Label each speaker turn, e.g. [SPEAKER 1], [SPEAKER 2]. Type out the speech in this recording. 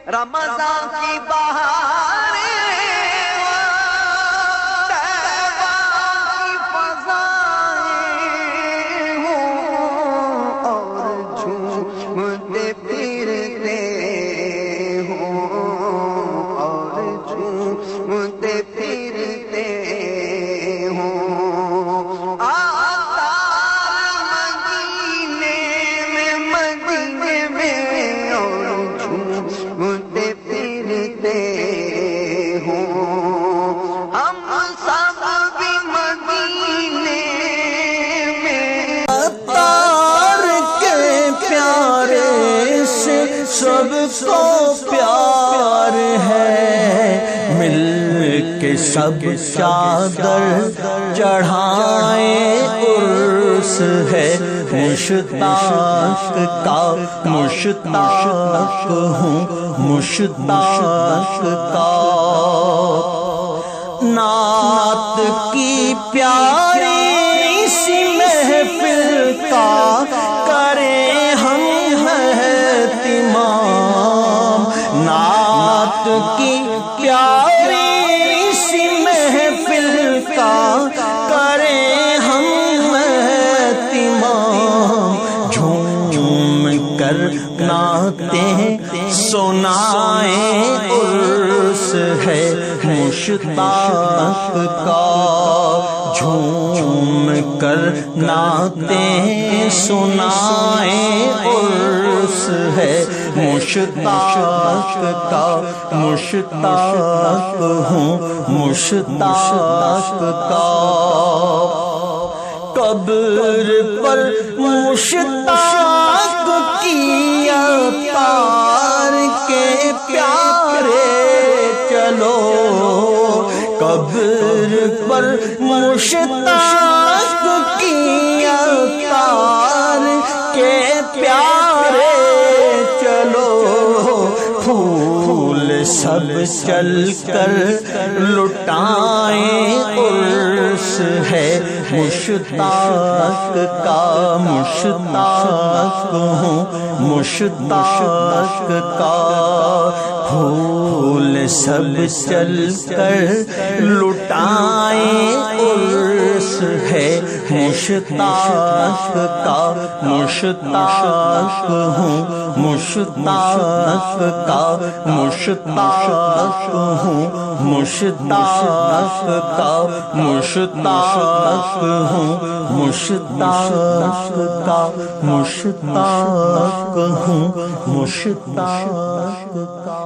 [SPEAKER 1] رمضان کی بہاریں طیبہ کی فضائیں ہوں اور جھومتے پھرتے ہوں اور جھومتے پھرتے ہوں
[SPEAKER 2] سب کو پیار ہے، مل کے سب چادر چڑھائیں، عرس ہے مشتاق کا، مشتاق ہوں مشتاق کا، نعت کی پیاری سی محفل کا کریں ہم اہتمام، نعت کی پیاری سی محفل کا کریں ہم اہتمام، جھوم کر نعتیں سنائیں، عرس ہے مشتاق کا، جھوم کر نعتیں سنائیں، عرس ہے مشتاق کا، مشتاق ہوں مشتاق کا، قبر پر مشتاق کیا تار کے پیارے چلو، قبر پر مشتاق کیا تار کے پیارے چلو، پھول سب چل کر لٹائیں، عرس ہے مشتاق کا، مشتاق ہوں مشتاق کا، پھول سب چل کر لٹائیں، عرس ہے مشتاق کا، مشتاق ہوں مشتاق کا، مشتاق ہوں مشتاق کا، مشتاق ہوں مشتاق کا، مشتاق ہوں مشتاق کا۔